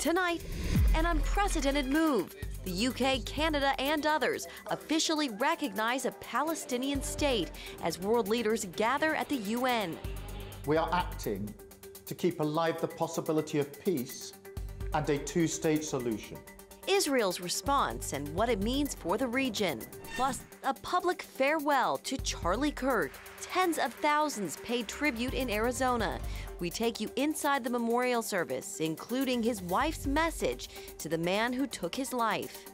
Tonight, an unprecedented move. The UK, Canada, and others officially recognize a Palestinian state as world leaders gather at the UN. We are acting to keep alive the possibility of peace and a two-state solution. Israel's response and what it means for the region. Plus, a public farewell to Charlie Kirk. Tens of thousands paid tribute in Arizona. We take you inside the memorial service, including his wife's message to the man who took his life.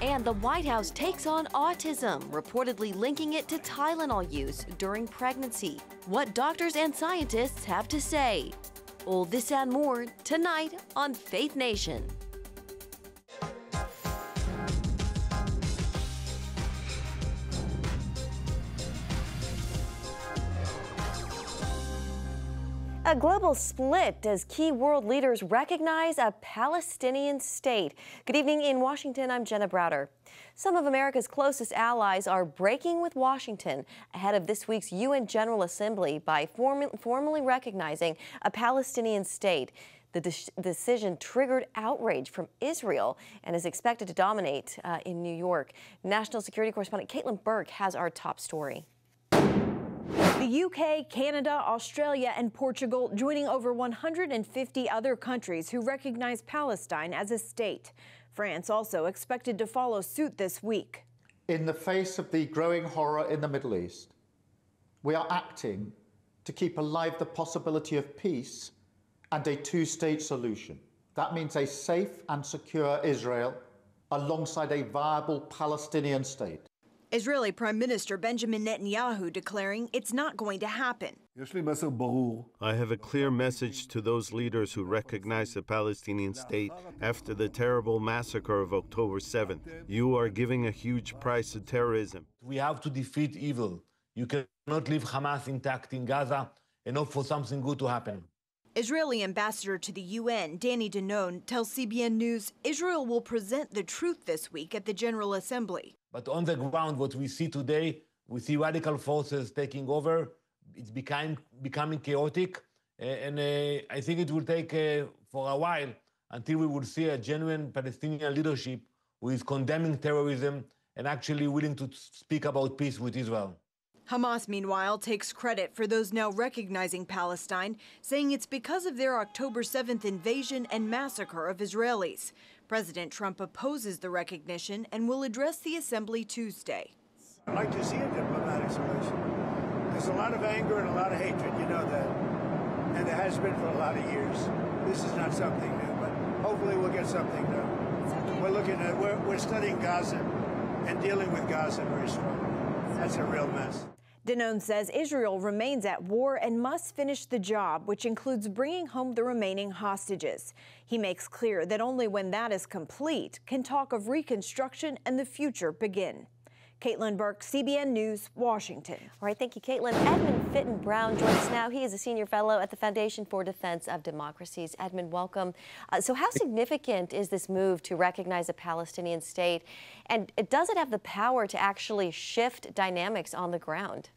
And the White House takes on autism, reportedly linking it to Tylenol use during pregnancy. What doctors and scientists have to say. All this and more tonight on Faith Nation. A global split as key world leaders recognize a Palestinian state. Good evening in Washington, I'm Jenna Browder. Some of America's closest allies are breaking with Washington ahead of this week's UN General Assembly by formally recognizing a Palestinian state. The decision triggered outrage from Israel and is expected to dominate in New York. National security correspondent Caitlin Burke has our top story. The UK, Canada, Australia, and Portugal joining over 150 other countries who recognize Palestine as a state. France also expected to follow suit this week. In the face of the growing horror in the Middle East, we are acting to keep alive the possibility of peace and a two-state solution. That means a safe and secure Israel alongside a viable Palestinian state. Israeli Prime Minister Benjamin Netanyahu declaring it's not going to happen. I have a clear message to those leaders who recognize the Palestinian state after the terrible massacre of October 7th. You are giving a huge price to terrorism. We have to defeat evil. You cannot leave Hamas intact in Gaza and hope for something good to happen. Israeli ambassador to the UN, Danny Danon, tells CBN News Israel will present the truth this week at the General Assembly. But on the ground, what we see today, we see radical forces taking over. It's becoming chaotic. And I think it will take for a while until we will see a genuine Palestinian leadership who is condemning terrorism and actually willing to speak about peace with Israel. Hamas, meanwhile, takes credit for those now recognizing Palestine, saying it's because of their October 7th invasion and massacre of Israelis. President Trump opposes the recognition and will address the assembly Tuesday. I'd like to see a diplomatic solution. There's a lot of anger and a lot of hatred, you know that. And there has been for a lot of years. This is not something new, but hopefully we'll get something new. We're studying Gaza and dealing with Gaza very strongly. That's a real mess. Danon says Israel remains at war and must finish the job, which includes bringing home the remaining hostages. He makes clear that only when that is complete can talk of reconstruction and the future begin. Caitlin Burke, CBN News, Washington. All right, thank you, Caitlin. Edmund Fitton-Brown joins us now. He is a senior fellow at the Foundation for Defense of Democracies. Edmund, welcome. So how significant is this move to recognize a Palestinian state? And does it have the power to actually shift dynamics on the ground?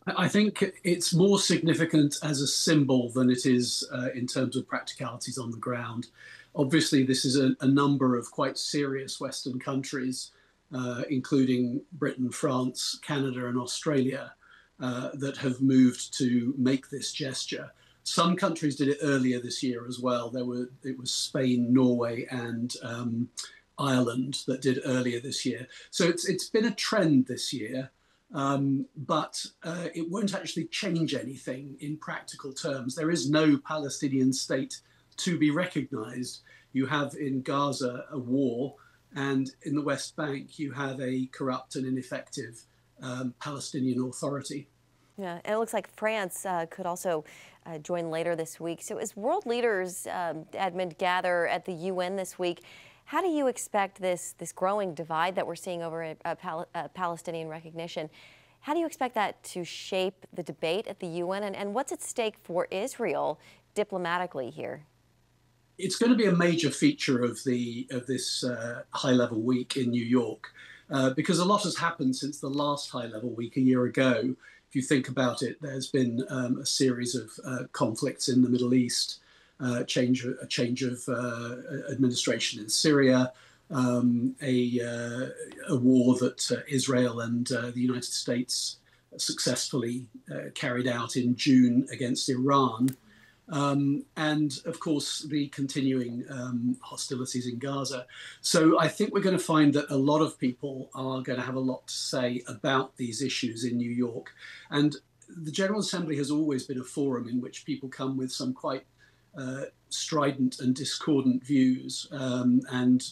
I think it's more significant as a symbol than it is in terms of practicalities on the ground. Obviously, this is a number of quite serious Western countries, including Britain, France, Canada, and Australia, that have moved to make this gesture. Some countries did it earlier this year as well. It was Spain, Norway, and Ireland that did earlier this year. So it's been a trend this year, but it won't actually change anything in practical terms. There is no Palestinian state to be recognized. You have in Gaza a war, and in the West Bank, you have a corrupt and ineffective Palestinian Authority. Yeah, and it looks like France could also join later this week. So as world leaders, Edmund, gather at the UN this week, how do you expect this growing divide that we're seeing over Palestinian recognition, how do you expect that to shape the debate at the UN, and what's at stake for Israel diplomatically here? It's going to be a major feature of this high-level week in New York, because a lot has happened since the last high-level week a year ago. If you think about it, there's been a series of conflicts in the Middle East. a change of administration in Syria, a war that Israel and the United States successfully carried out in June against Iran. And of course, the continuing hostilities in Gaza. So I think we're going to find that a lot of people are going to have a lot to say about these issues in New York. And the General Assembly has always been a forum in which people come with some quite strident and discordant views, and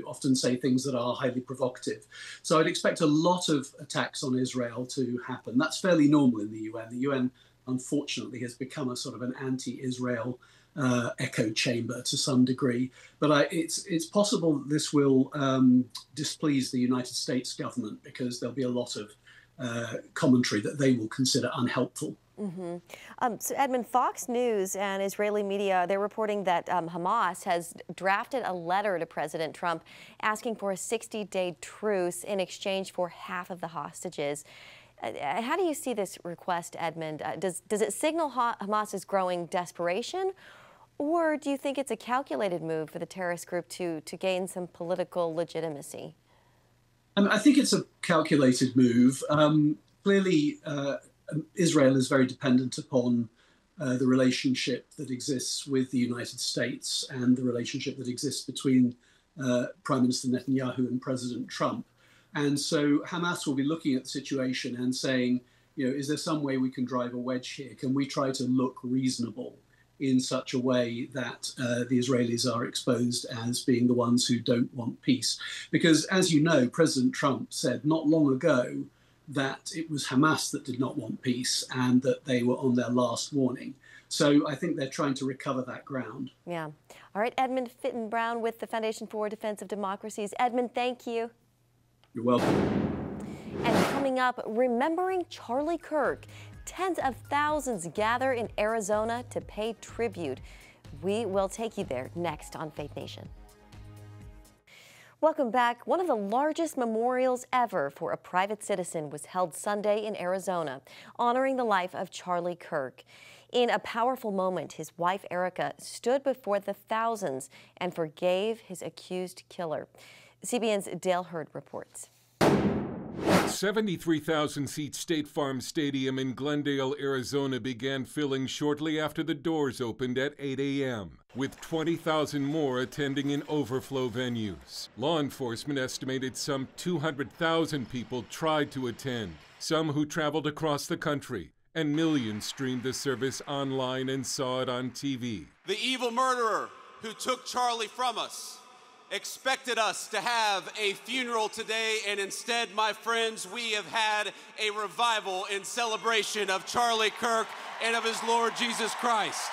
often say things that are highly provocative. So I'd expect a lot of attacks on Israel to happen. That's fairly normal in the UN. The UN, unfortunately, has become a sort of an anti-Israel echo chamber to some degree. But it's possible that this will displease the United States government, because there'll be a lot of commentary that they will consider unhelpful. Mm-hmm. So Edmund, Fox News and Israeli media, they're reporting that Hamas has drafted a letter to President Trump asking for a 60-day truce in exchange for half of the hostages. How do you see this request, Edmund? Does it signal Hamas's growing desperation, or do you think it's a calculated move for the terrorist group to gain some political legitimacy? I think it's a calculated move. Clearly, Israel is very dependent upon the relationship that exists with the United States and the relationship that exists between Prime Minister Netanyahu and President Trump. And so Hamas will be looking at the situation and saying, is there some way we can drive a wedge here? Can we try to look reasonable in such a way that the Israelis are exposed as being the ones who don't want peace? Because, as you know, President Trump said not long ago that it was Hamas that did not want peace and that they were on their last warning. So I think they're trying to recover that ground. Yeah. All right, Edmund Fitton-Brown with the Foundation for Defense of Democracies. Edmund, thank you. You're welcome. And coming up, remembering Charlie Kirk. Tens of thousands gather in Arizona to pay tribute. We will take you there next on Faith Nation. Welcome back. One of the largest memorials ever for a private citizen was held Sunday in Arizona, honoring the life of Charlie Kirk. In a powerful moment, his wife Erica stood before the thousands and forgave his accused killer. CBN's Dale Hurd reports. 73,000-seat State Farm Stadium in Glendale, Arizona began filling shortly after the doors opened at 8 a.m., with 20,000 more attending in overflow venues. Law enforcement estimated some 200,000 people tried to attend, some who traveled across the country, and millions streamed the service online and saw it on TV. The evil murderer who took Charlie from us expected us to have a funeral today, and instead, my friends, we have had a revival in celebration of Charlie Kirk and of his Lord Jesus Christ.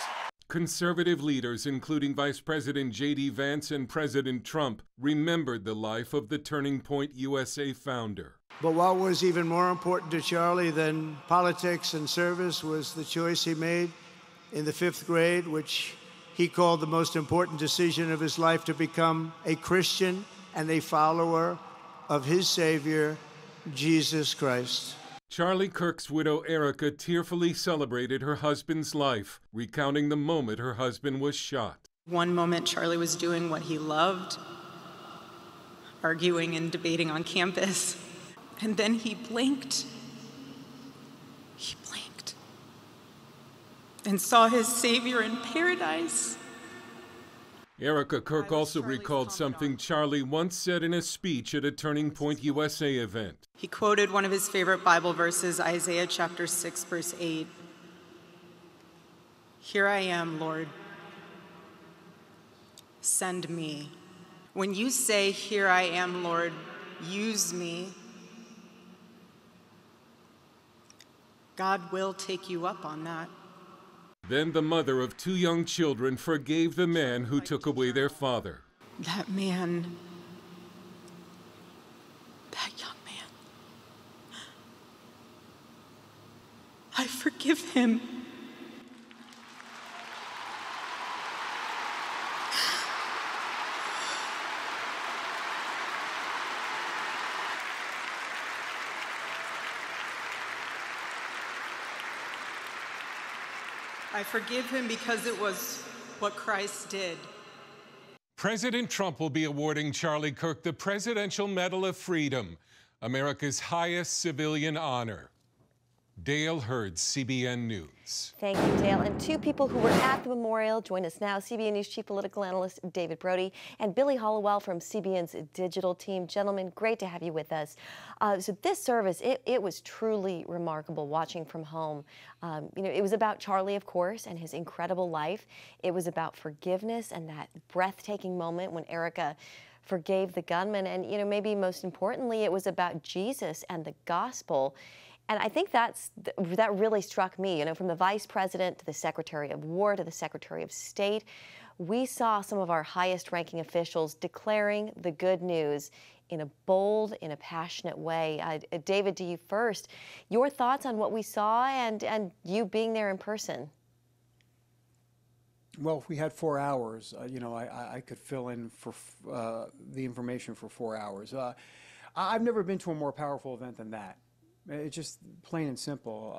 Conservative leaders, including Vice President J.D. Vance and President Trump, remembered the life of the Turning Point USA founder. But what was even more important to Charlie than politics and service was the choice he made in the 5th grade, which he called the most important decision of his life, to become a Christian and a follower of his Savior, Jesus Christ. Charlie Kirk's widow, Erica, tearfully celebrated her husband's life, recounting the moment her husband was shot. One moment, Charlie was doing what he loved, arguing and debating on campus. And then he blinked. He blinked and saw his Savior in paradise. Erica Kirk also recalled something Charlie once said in a speech at a Turning Point USA event. He quoted one of his favorite Bible verses, Isaiah chapter 6, verse 8. "Here I am, Lord. Send me." When you say, "Here I am, Lord, use me," God will take you up on that. Then the mother of 2 young children forgave the man who took away their father. That man, that young man, I forgive him. I forgive him because it was what Christ did. President Trump will be awarding Charlie Kirk the Presidential Medal of Freedom, America's highest civilian honor. Dale Hurd, CBN News. Thank you, Dale. And two people who were at the memorial join us now. CBN News Chief Political Analyst David Brody and Billy Hollowell from CBN's digital team. Gentlemen, great to have you with us. So this service, it was truly remarkable watching from home. It was about Charlie, of course, and his incredible life. It was about forgiveness and that breathtaking moment when Erica forgave the gunman. And, maybe most importantly, it was about Jesus and the gospel. And I think that really struck me, from the vice president to the secretary of war to the secretary of state. We saw some of our highest ranking officials declaring the good news in a bold, in a passionate way. David, to you first. Your thoughts on what we saw and you being there in person? Well, if we had 4 hours, I could fill in for the information for 4 hours. I've never been to a more powerful event than that. It's just plain and simple.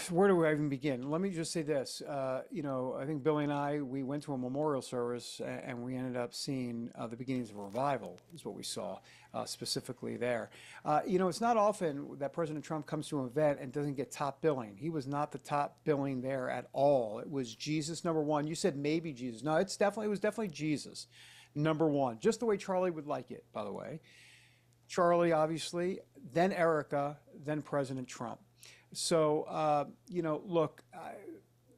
Where do I even begin? Let me just say this. I think Billy and I, we went to a memorial service and we ended up seeing the beginnings of a revival is what we saw specifically there. It's not often that President Trump comes to an event and doesn't get top billing. He was not the top billing there at all. It was Jesus, number one. You said maybe Jesus. No, it was definitely Jesus, number one. Just the way Charlie would like it, by the way. Charlie, obviously, then Erica, then President Trump. So, look,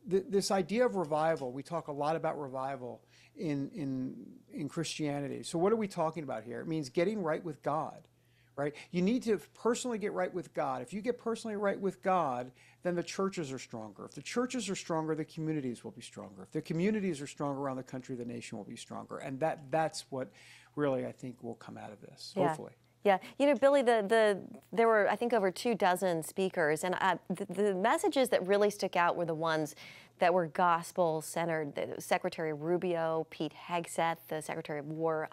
this idea of revival, we talk a lot about revival in Christianity. So what are we talking about here? It means getting right with God, right? You need to personally get right with God. If you get personally right with God, then the churches are stronger. If the churches are stronger, the communities will be stronger. If the communities are stronger around the country, the nation will be stronger. And that's what really I think will come out of this, hopefully. Yeah, Billy, there were, I think, over 24 speakers, and the messages that really stuck out were the ones that were gospel-centered. Secretary Rubio, Pete Hegseth, the Secretary of War.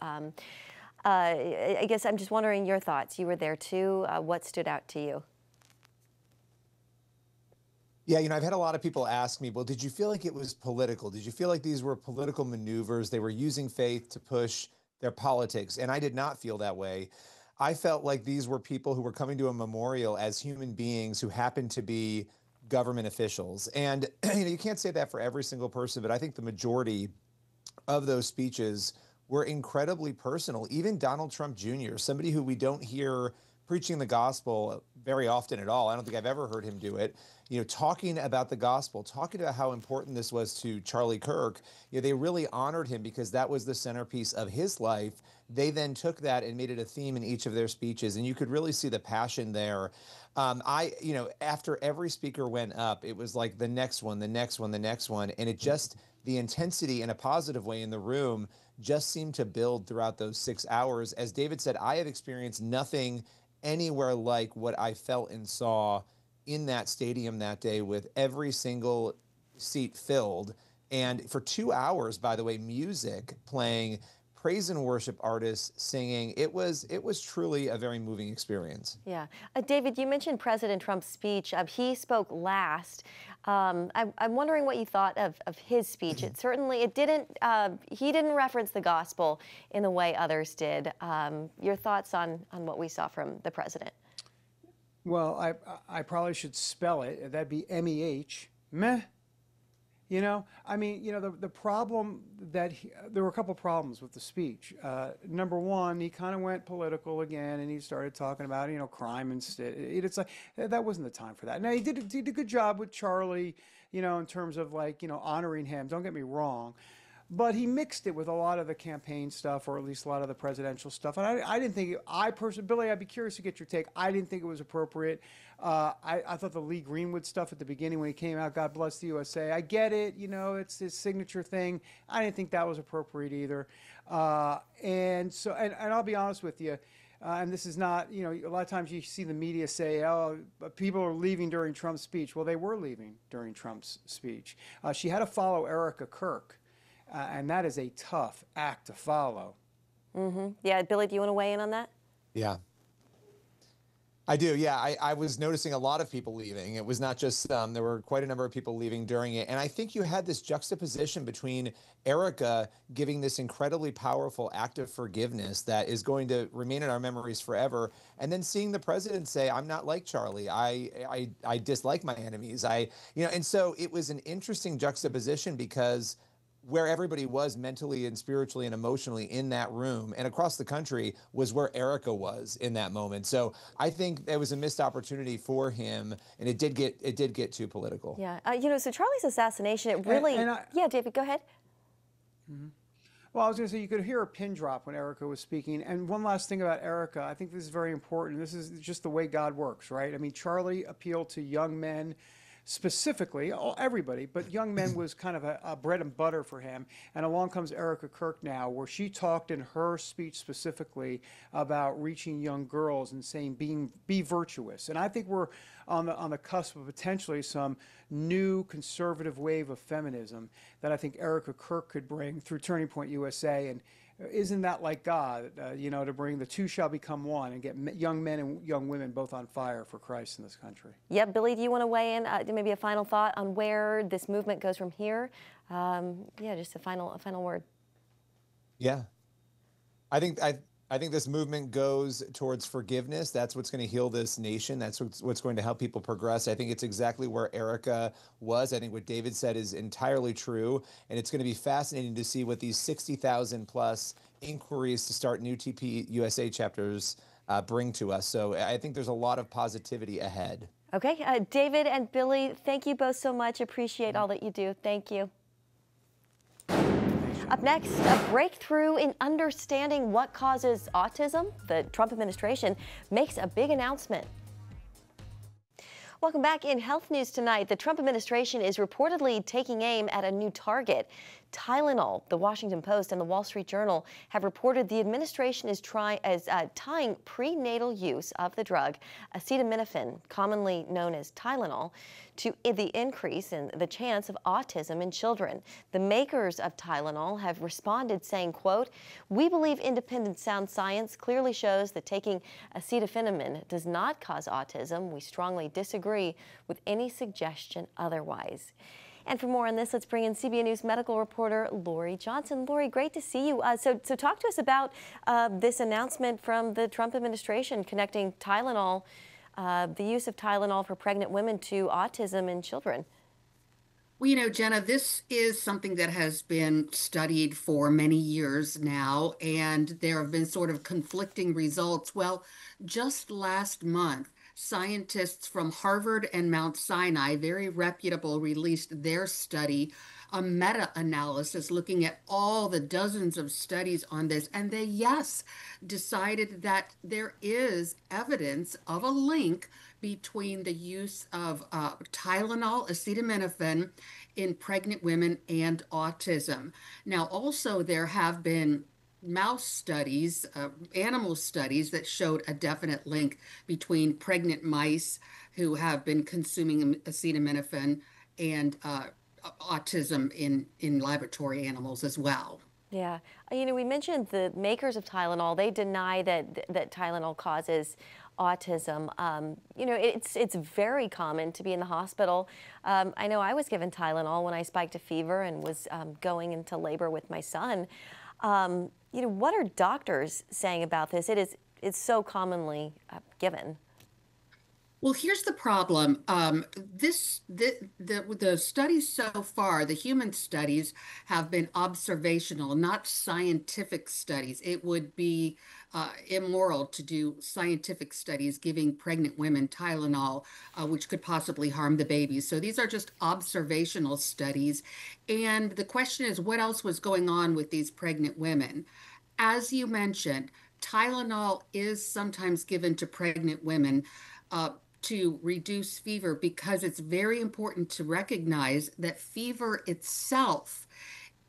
I guess I'm just wondering your thoughts. You were there too. What stood out to you? Yeah, I've had a lot of people ask me, well, did you feel like it was political? Did you feel like these were political maneuvers? They were using faith to push their politics, and I did not feel that way. I felt like these were people who were coming to a memorial as human beings who happened to be government officials. And you can't say that for every single person, but I think the majority of those speeches were incredibly personal. Even Donald Trump Jr., somebody who we don't hear preaching the gospel very often at all. I don't think I've ever heard him do it. Talking about the gospel, talking about how important this was to Charlie Kirk, they really honored him because that was the centerpiece of his life. They then took that and made it a theme in each of their speeches, and you could really see the passion there. After every speaker went up, it was like the next one, the next one, the next one, and it just, the intensity in a positive way in the room just seemed to build throughout those 6 hours. As David said, I have experienced nothing anywhere like what I felt and saw in that stadium that day, with every single seat filled. And for 2 hours, by the way, music playing, praise and worship artists singing. It was truly a very moving experience. Yeah. David, you mentioned President Trump's speech. He spoke last. I'm wondering what you thought of his speech. He didn't reference the gospel in the way others did. Your thoughts on what we saw from the president? Well, I probably should spell it. That'd be MEH. Meh. The problem that there were a couple problems with the speech. Number one, he kind of went political again, and he started talking about, crime and it's like, that wasn't the time for that. Now, he did a good job with Charlie, in terms of honoring him. Don't get me wrong. But he mixed it with a lot of the campaign stuff, or at least a lot of the presidential stuff. And I didn't think, Billy, I'd be curious to get your take. I didn't think it was appropriate. I thought the Lee Greenwood stuff at the beginning when he came out, God bless the USA, I get it, it's his signature thing. I didn't think that was appropriate either. And I'll be honest with you, and this is not, a lot of times you see the media say, oh, people are leaving during Trump's speech. Well, they were leaving during Trump's speech. She had to follow Erica Kirk. And that is a tough act to follow. Yeah, Billy, do you want to weigh in on that? Yeah. I do, yeah. I was noticing a lot of people leaving. It was not just there were quite a number of people leaving during it. And I think you had this juxtaposition between Erica giving this incredibly powerful act of forgiveness that is going to remain in our memories forever, and then seeing the president say, "I'm not like Charlie. I dislike my enemies." And so it was an interesting juxtaposition because where everybody was mentally and spiritually and emotionally in that room and across the country was where Erica was in that moment. So I think there was a missed opportunity for him, and it did get too political. Yeah, so Charlie's assassination, it really. Yeah, David, go ahead. Mm-hmm. Well, I was going to say, you could hear a pin drop when Erica was speaking. And one last thing about Erica, I think this is very important. This is just the way God works, right? I mean, Charlie appealed to young men specifically, everybody, but young men was kind of a bread and butter for him. And along comes Erica Kirk now, where she talked in her speech specifically about reaching young girls and saying be virtuous. And I think we're on the cusp of potentially some new conservative wave of feminism that I think Erica Kirk could bring through Turning Point USA. And isn't that like God, to bring the two shall become one and get young men and young women both on fire for Christ in this country? Yeah, Billy, do you want to weigh in? Maybe a final thought on where this movement goes from here? Just a final word. Yeah, I think this movement goes towards forgiveness. That's what's going to heal this nation. That's what's going to help people progress. I think it's exactly where Erica was. I think what David said is entirely true. And it's going to be fascinating to see what these 60,000 plus inquiries to start new TP USA chapters bring to us. So I think there's a lot of positivity ahead. Okay, David and Billy, thank you both so much. Appreciate all that you do. Thank you. Up next, a breakthrough in understanding what causes autism. The Trump administration makes a big announcement. Welcome back. In health news tonight, the Trump administration is reportedly taking aim at a new target, Tylenol. The Washington Post and the Wall Street Journal have reported the administration is tying prenatal use of the drug acetaminophen, commonly known as Tylenol, to the increase in the chance of autism in children. The makers of Tylenol have responded saying, quote, "We believe independent sound science clearly shows that taking acetaminophen does not cause autism. We strongly disagree with any suggestion otherwise." And for more on this, let's bring in CBN News medical reporter Lori Johnson. Lori, great to see you. So talk to us about this announcement from the Trump administration connecting Tylenol, the use of Tylenol for pregnant women, to autism in children. Well, Jenna, this is something that has been studied for many years now, and there have been sort of conflicting results. Well, just last month, scientists from Harvard and Mount Sinai, very reputable, released their study, a meta-analysis looking at all the dozens of studies on this. And they, yes, decided that there is evidence of a link between the use of Tylenol, acetaminophen, in pregnant women and autism. Now, also, there have been mouse studies, animal studies that showed a definite link between pregnant mice who have been consuming acetaminophen and autism in laboratory animals as well. Yeah, we mentioned the makers of Tylenol. They deny that Tylenol causes autism. It's very common to be in the hospital. I know I was given Tylenol when I spiked a fever and was going into labor with my son. What are doctors saying about this? It's so commonly given. Well, here's the problem. The studies so far, the human studies, have been observational, not scientific studies. It would be immoral to do scientific studies giving pregnant women Tylenol, which could possibly harm the babies. So these are just observational studies. And the question is, what else was going on with these pregnant women? As you mentioned, Tylenol is sometimes given to pregnant women to reduce fever, because it's very important to recognize that fever itself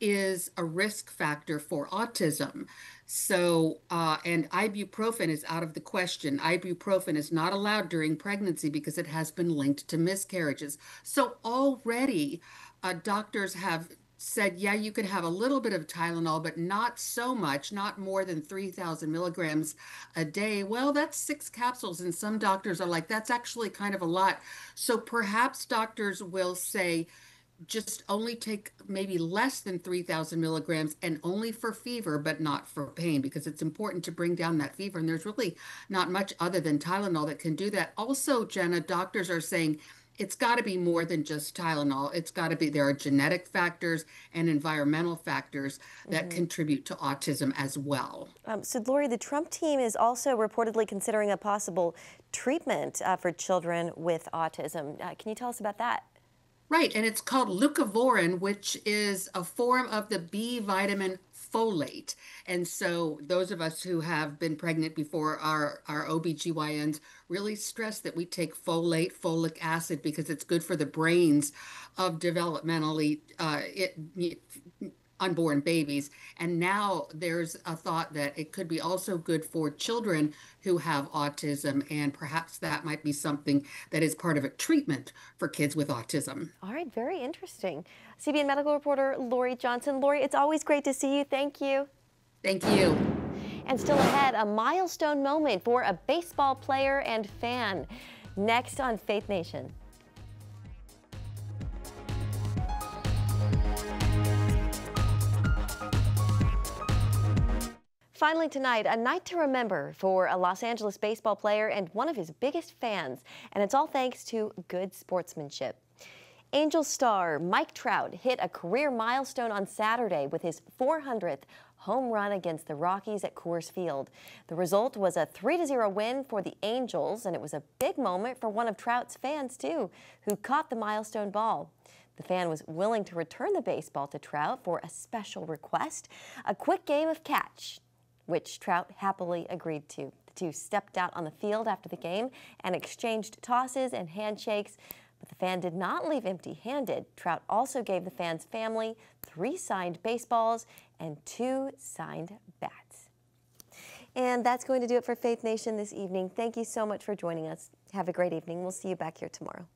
is a risk factor for autism. So, and ibuprofen is out of the question. Ibuprofen is not allowed during pregnancy because it has been linked to miscarriages. So already doctors have said, yeah, you could have a little bit of Tylenol, but not so much, not more than 3,000 milligrams a day. Well, that's 6 capsules, and some doctors are like, that's actually kind of a lot. So perhaps doctors will say, just only take maybe less than 3,000 milligrams and only for fever, but not for pain, because it's important to bring down that fever. And there's really not much other than Tylenol that can do that. Also, Jenna, doctors are saying it's got to be more than just Tylenol. It's got to be, there are genetic factors and environmental factors that contribute to autism as well. So, Lori, the Trump team is also reportedly considering a possible treatment for children with autism. Can you tell us about that? Right, and it's called leucovorin, which is a form of the B vitamin folate. And so those of us who have been pregnant before, our OBGYNs really stress that we take folate, folic acid, because it's good for the brains of developmentally unborn babies. And now there's a thought that it could be also good for children who have autism, and perhaps that might be something that is part of a treatment for kids with autism. All right, very interesting. CBN medical reporter Lori Johnson. Lori, it's always great to see you. Thank you. Thank you. And still ahead, a milestone moment for a baseball player and fan. Next on Faith Nation. Finally tonight, a night to remember for a Los Angeles baseball player and one of his biggest fans, and it's all thanks to good sportsmanship. Angels star Mike Trout hit a career milestone on Saturday with his 400th home run against the Rockies at Coors Field. The result was a 3-0 win for the Angels, and it was a big moment for one of Trout's fans, too, who caught the milestone ball. The fan was willing to return the baseball to Trout for a special request, a quick game of catch, which Trout happily agreed to. The two stepped out on the field after the game and exchanged tosses and handshakes, but the fan did not leave empty-handed. Trout also gave the fan's family 3 signed baseballs and 2 signed bats. And that's going to do it for Faith Nation this evening. Thank you so much for joining us. Have a great evening. We'll see you back here tomorrow.